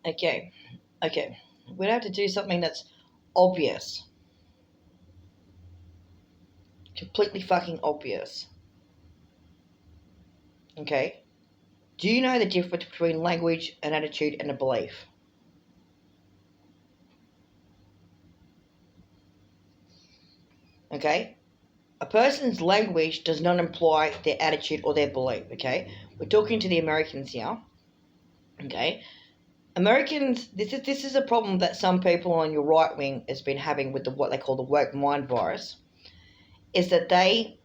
Okay, okay. We'd have to do something that's obvious. Completely fucking obvious. Okay? Do you know the difference between language, an attitude, and a belief? Okay? A person's language does not imply their attitude or their belief, okay? We're talking to the Americans here, okay? Americans, this is a problem that some people on your right wing has been having with what they call the woke mind virus, is that they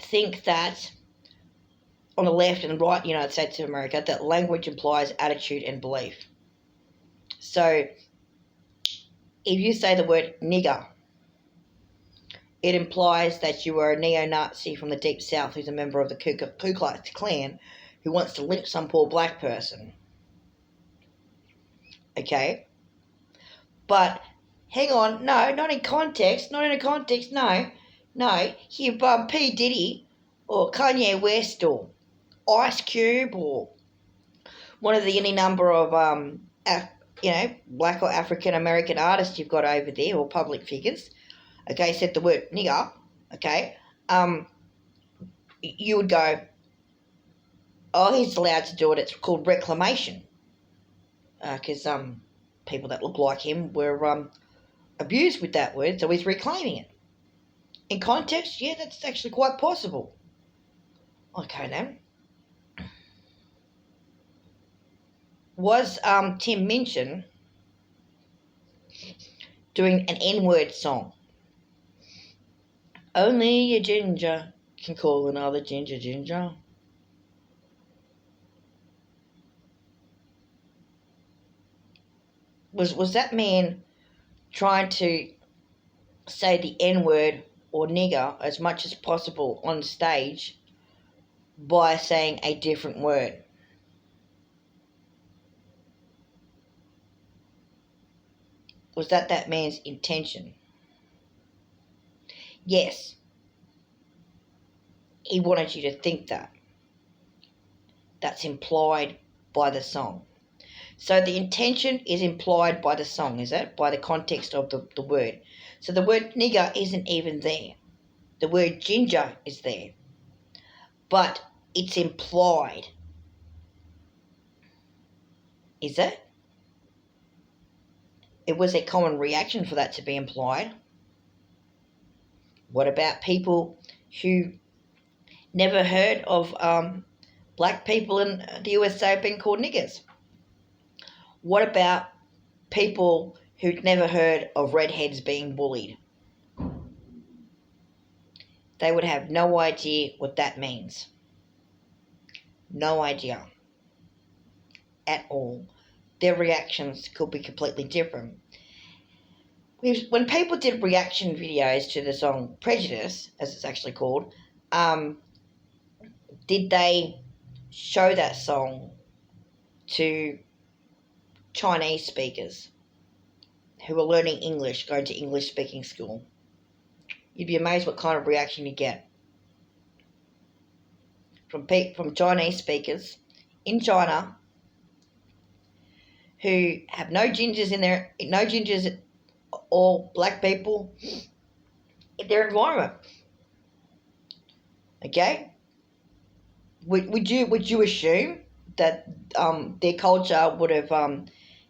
think that on the left and right United States of America that language implies attitude and belief. So if you say the word nigger, it implies that you are a neo-Nazi from the Deep South who's a member of the Ku Klux Klan who wants to lynch some poor black person. Okay? But hang on, no, not in context, not in a context, no. No, here, P. Diddy or Kanye West or Ice Cube or one of the any number of black or African American artists you've got over there or public figures, okay, said the word nigger, okay, you would go, oh, he's allowed to do it. It's called reclamation, because people that look like him were abused with that word, so he's reclaiming it. In context, yeah, that's actually quite possible. Okay, then. Was Tim Minchin doing an N-word song? Only a ginger can call another ginger ginger. Was that man trying to say the N-word or nigger as much as possible on stage by saying a different word? Was that man's intention? Yes. He wanted you to think that. That's implied by the song. So the intention is implied by the song, is it? By the context of the word. So the word nigger isn't even there. The word ginger is there. But it's implied. Is it? It was a common reaction for that to be implied. What about people who never heard of black people in the USA being called niggers? What about people who'd never heard of redheads being bullied? They would have no idea what that means. No idea at all. Their reactions could be completely different. When people did reaction videos to the song Prejudice, as it's actually called, did they show that song to Chinese speakers who were learning English, going to English speaking school? You'd be amazed what kind of reaction you get from Chinese speakers in China who have no gingers or black people in their environment. Okay, would you assume that their culture would have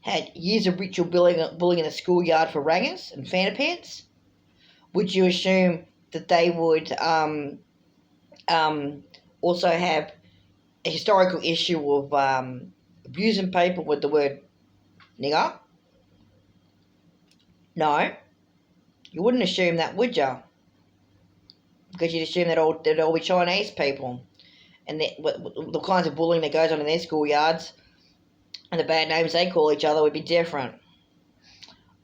had years of ritual bullying in the schoolyard for rangers and fanny pants? Would you assume that they would also have a historical issue of abusing people with the word nigger? No, you wouldn't assume that, would you? Because you'd assume that they'd all be Chinese people, and the kinds of bullying that goes on in their schoolyards and the bad names they call each other would be different.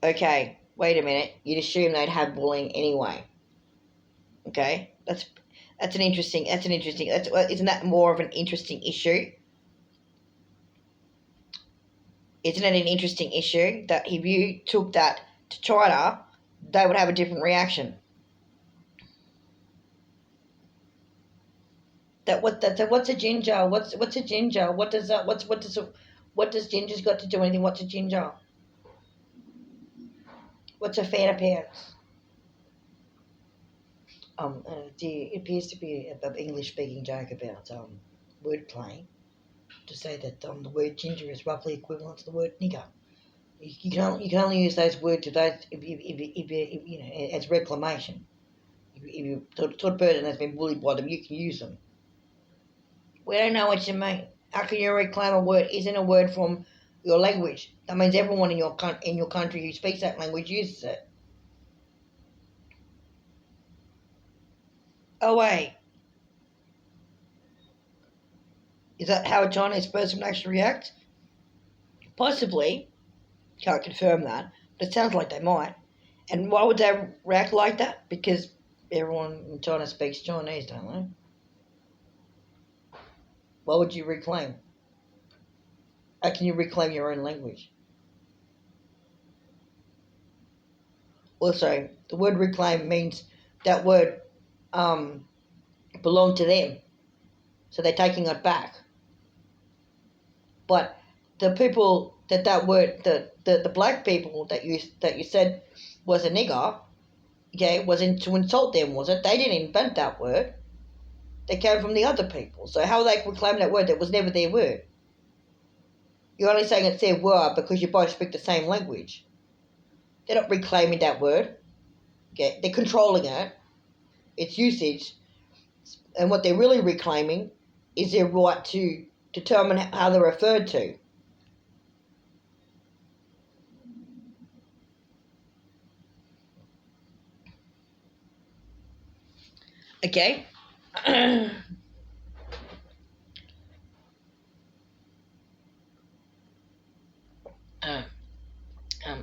Okay, wait a minute. You'd assume they'd have bullying anyway. Okay, isn't that more of an interesting issue? Isn't it an interesting issue that if you took that to China, they would have a different reaction? What's a ginger? What's a ginger? What does What does ginger's got to do anything? What's a ginger? What's a fan of pants? It appears to be an English-speaking joke about wordplay to say that the word ginger is roughly equivalent to the word nigger. You can only use those words to those if you know as reclamation. If you to a person that's been bullied by them, you can use them. We don't know what you mean. How can you reclaim a word? Isn't a word from your language? That means everyone in your country who speaks that language uses it. Oh wait, is that how a Chinese person would actually react? Possibly. Can't confirm that, but it sounds like they might. And why would they react like that? Because everyone in China speaks Chinese, don't they? Why would you reclaim? How can you reclaim your own language? Also, the word reclaim means that word belonged to them, so they're taking it back. But the people that word the black people that you said was a nigger, okay, wasn't to insult them, was it? They didn't invent that word. They came from the other people. So how they reclaim that word that was never their word? You're only saying it's their word because you both speak the same language. They're not reclaiming that word. Okay, they're controlling it, its usage, and what they're really reclaiming is their right to determine how they're referred to. Okay. uh,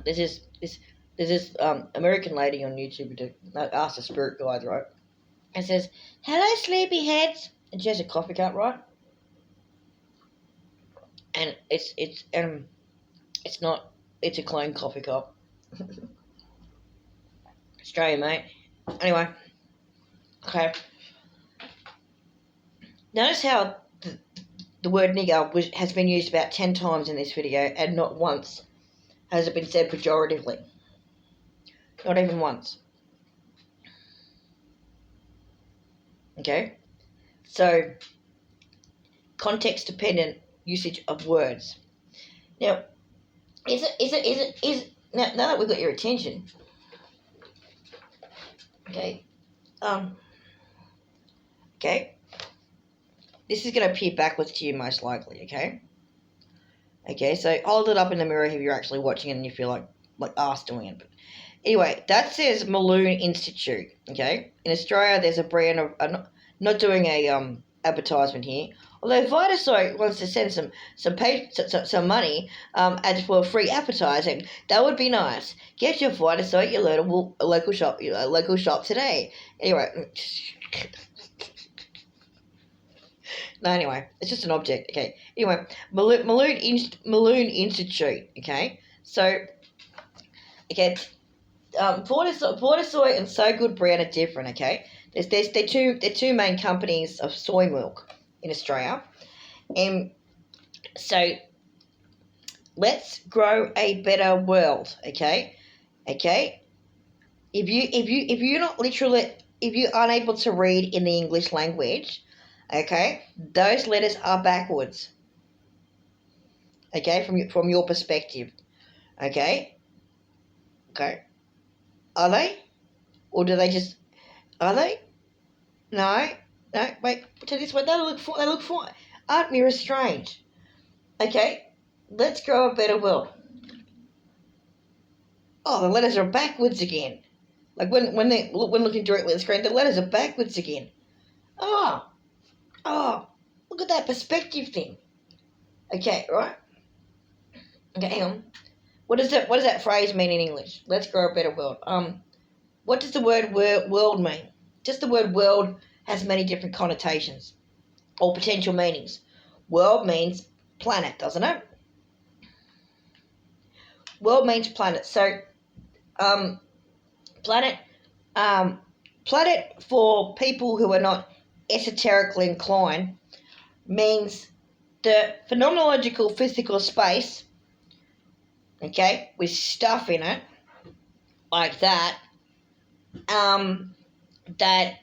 there's this American lady on YouTube that asks the spirit guides, right? And says, "Hello, sleepyheads," and she has a coffee cup, right? And it's not it's a clone coffee cup. Australian, mate. Anyway, okay. Notice how the word nigger has been used about 10 times in this video, and not once has it been said pejoratively. Not even once. Okay? So, context dependent usage of words. Now, now that we've got your attention, okay, okay, this is going to appear backwards to you most likely, okay? Okay, so hold it up in the mirror if you're actually watching it and you feel like us doing it. But anyway, that says Malone Institute, okay? In Australia, there's a brand of, not doing a advertisement here, although Vitasoy wants to send some money for free advertising, that would be nice. Get your Vitasoy at your local shop today. Anyway. No, anyway, it's just an object, okay. Anyway, Malone Institute, okay. So, okay, Portasoy and So Good brand are different, okay. They're two main companies of soy milk in Australia, and so let's grow a better world, okay. Okay, if you're not literally, if you're unable to read in the English language, okay, those letters are backwards. Okay, from your perspective. Okay. Okay. Are they? Or do they just? Are they? No. No. Wait. To this way, they look fine. Aren't mirrors strange? Okay. Let's grow a better world. Oh, the letters are backwards again. Like when looking directly at the screen, the letters are backwards again. Oh. Oh. Look at that perspective thing. Okay. Right. Okay. Hang on. What does that phrase mean in English? Let's grow a better world. What does the word world mean? Just the word world has many different connotations or potential meanings. World means planet, doesn't it? World means planet. So, planet for people who are not esoterically inclined means the phenomenological physical space, okay, with stuff in it, like that, that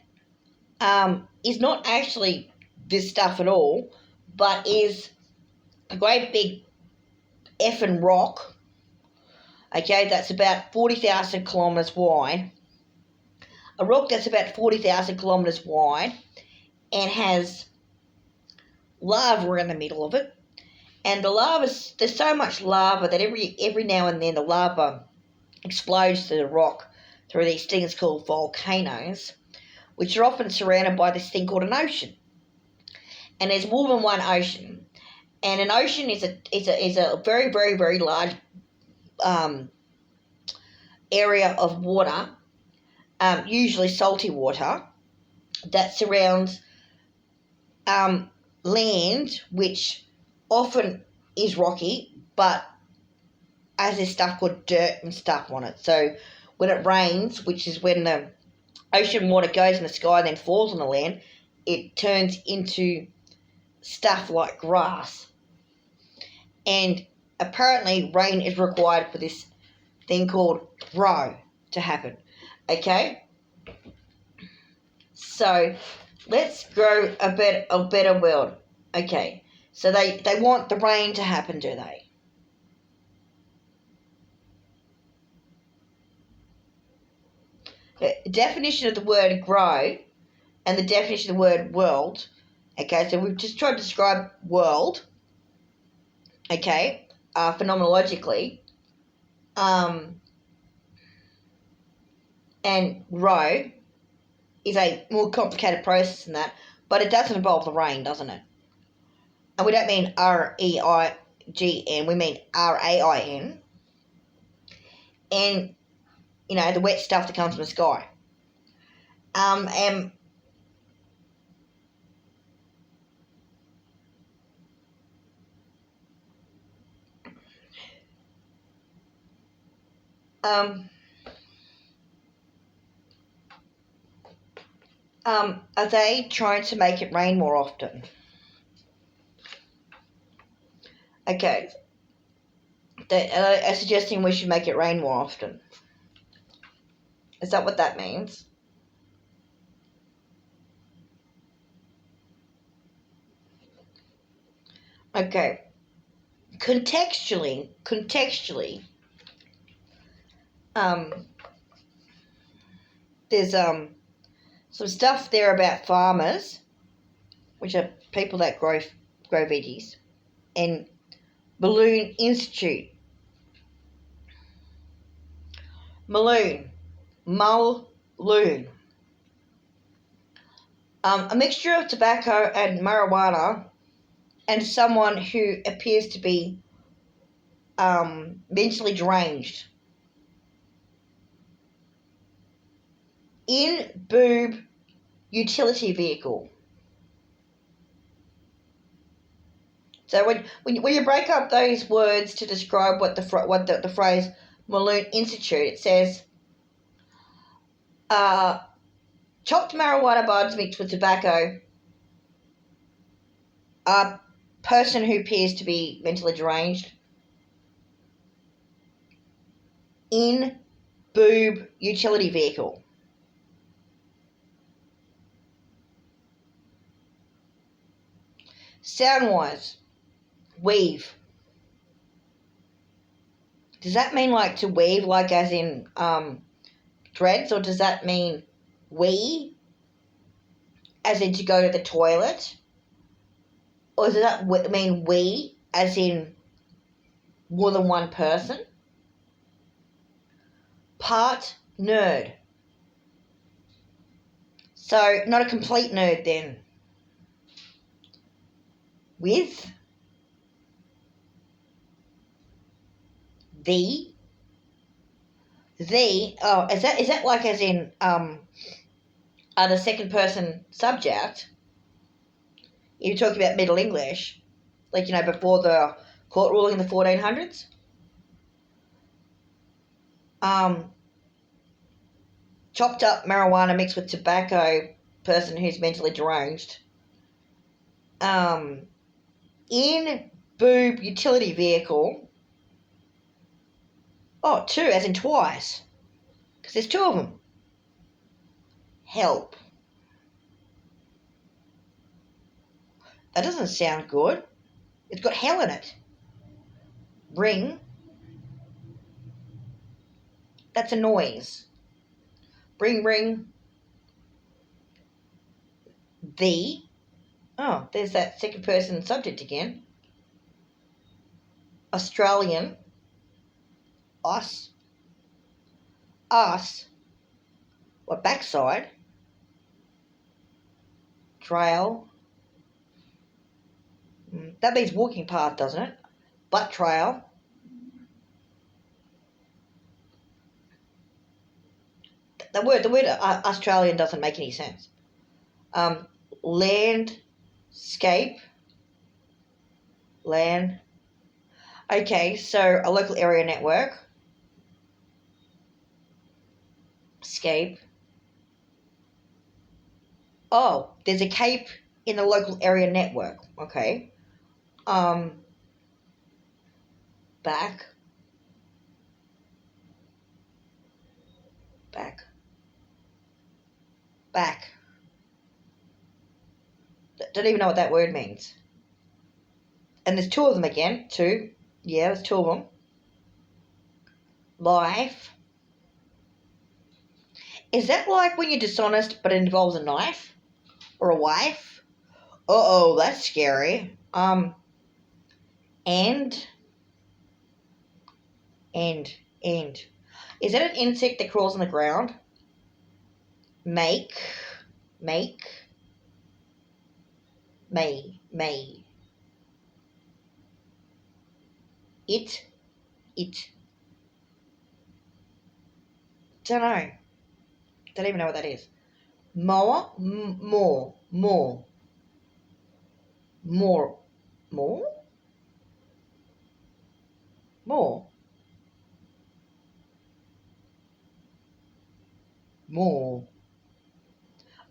is not actually this stuff at all, but is a great big effing rock, okay, that's about 40,000 kilometres wide. A rock that's about 40,000 kilometres wide and has lava in the middle of it. And the lava, there's so much lava that every now and then the lava explodes to the rock through these things called volcanoes, which are often surrounded by this thing called an ocean. And there's more than one ocean. And an ocean is a very, very, very large area of water, usually salty water, that surrounds land, which often is rocky, but has this stuff called dirt and stuff on it. So when it rains, which is when the ocean water goes in the sky and then falls on the land, it turns into stuff like grass. And apparently rain is required for this thing called grow to happen. Okay? So let's grow a better world. Okay. So they want the rain to happen, do they? The definition of the word grow and the definition of the word world. Okay, so we've just tried to describe world. Okay, phenomenologically. And grow is a more complicated process than that, but it doesn't involve the rain, doesn't it? And we don't mean R-E-I-G-N, we mean R-A-I-N. And, you know, the wet stuff that comes from the sky. And are they trying to make it rain more often? Okay. They are suggesting we should make it rain more often. Is that what that means? Okay. Contextually, there's some stuff there about farmers, which are people that grow veggies, and Balloon Institute. Mulloon. A mixture of tobacco and marijuana, and someone who appears to be mentally deranged. In boob utility vehicle. So when you break up those words to describe what the phrase Mulloon Institute, it says chopped marijuana buds mixed with tobacco, a person who appears to be mentally deranged, in boob utility vehicle. Sound-wise, weave. Does that mean like to weave, like as in threads, or does that mean wee, as in to go to the toilet? Or does that mean we, as in more than one person? Part nerd. So, not a complete nerd then. With the is that like as in the second person subject? You're talking about Middle English, like, you know, before the court ruling in the 1400s. Chopped up marijuana mixed with tobacco, person who's mentally deranged. In boob utility vehicle. Oh, two, as in twice. Because there's two of them. Help. That doesn't sound good. It's got hell in it. Ring. That's a noise. Ring, ring. The. Oh, there's that second person subject again. Australian. Us. Us. What, backside? Trail. That means walking path, doesn't it? Butt trail. The word Australian doesn't make any sense. Landscape. Land. Okay, so a local area network. Scape. Oh, there's a cape in the local area network. Okay. Back. Back. Back. Don't even know what that word means. And there's two of them again. Two. Yeah, there's two of them. Life. Is that like when you're dishonest but it involves a knife? Or a wife? Uh-oh, that's scary. And. Is that an insect that crawls on the ground? Make. May. It. Don't know. Don't even know what that is. More. More. More.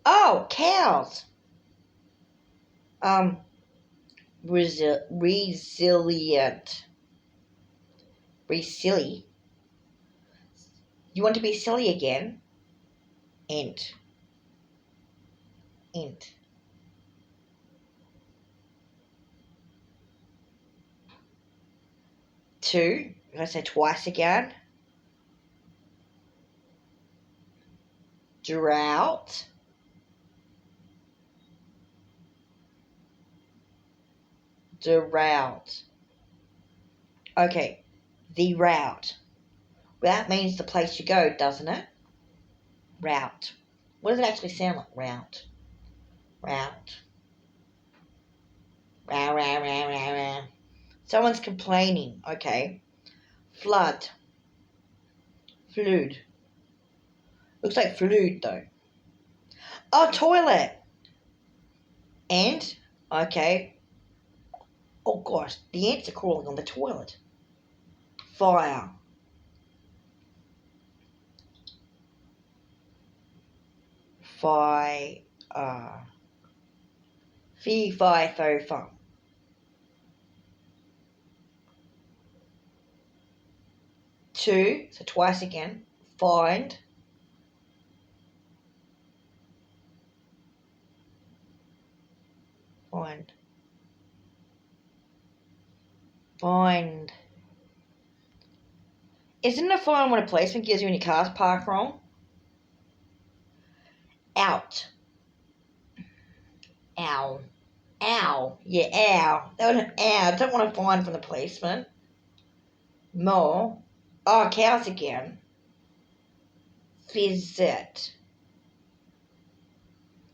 Oh, cows. Resilient. Silly. You want to be silly again? Ent. Two. I'm going to say twice again. Drought. Okay. The route. Well, that means the place you go, doesn't it? Route. What does it actually sound like? Route. Row. Someone's complaining. Okay. Flood. Fluid. Looks like fluid though. Oh, toilet. Ant. Okay. Oh gosh, the ants are crawling on the toilet. Fire. Fee, fi, fo, fum. Two, so twice again. Find. Isn't it a fine when a policeman gives you when your car's parked wrong? Out. Ow. Yeah, ow. That was an ow. I don't want a fine from the policeman. More. Oh, cows again. Visit.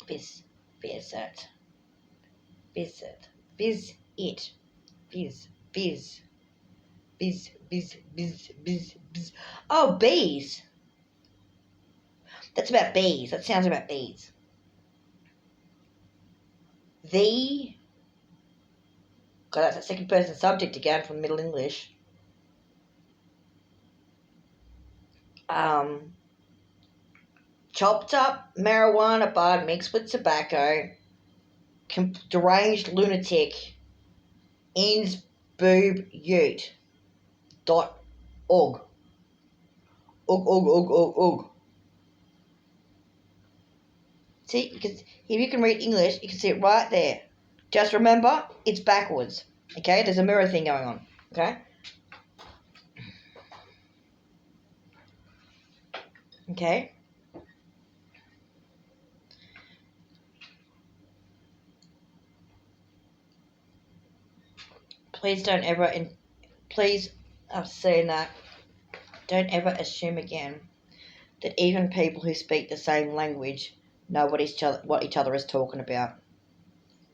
Visit. Oh, bees. That's about bees. That sounds about bees. God, that's a second person subject again from Middle English. Chopped up marijuana bud mixed with tobacco. Deranged lunatic. insboobute.org. Ugh. See, because if you can read English, you can see it right there. Just remember, it's backwards. Okay, there's a mirror thing going on. Okay. Okay. Please don't ever, please, I'm saying that, don't ever assume again that even people who speak the same language know what each other is talking about.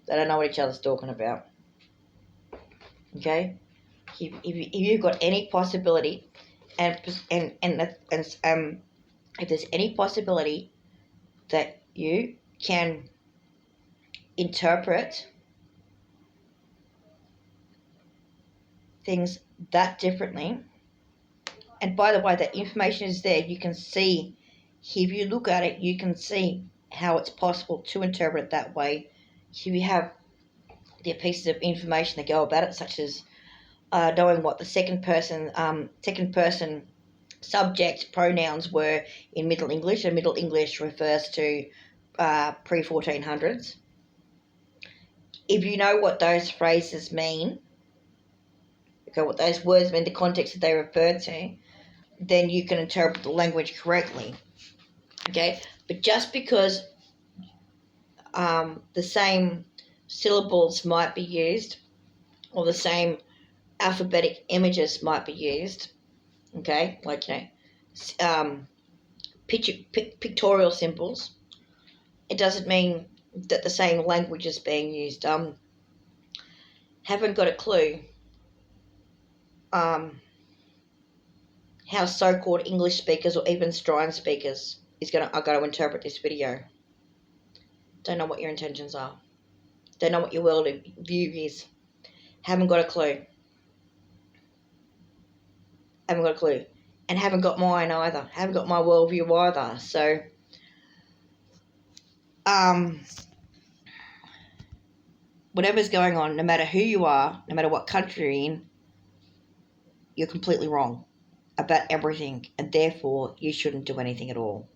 They don't know what each other's talking about. Okay? If you've got any possibility, and if there's any possibility that you can interpret things that differently, and by the way, that information is there, you can see, if you look at it, you can see how it's possible to interpret it that way. If you have the pieces of information that go about it, such as knowing what the second person subject pronouns were in Middle English, and Middle English refers to pre-1400s. If you know what those phrases mean, okay, what those words mean, the context that they refer to, then you can interpret the language correctly. Okay, but just because the same syllables might be used, or the same alphabetic images might be used, okay, like, pictorial symbols, it doesn't mean that the same language is being used. Haven't got a clue how so-called English speakers or even Australian speakers are going to interpret this video. Don't know what your intentions are. Don't know what your world view is. Haven't got a clue. Haven't got a clue. And haven't got mine either. Haven't got my worldview either. So, whatever's going on, no matter who you are, no matter what country you're in, you're completely wrong about everything, and therefore you shouldn't do anything at all.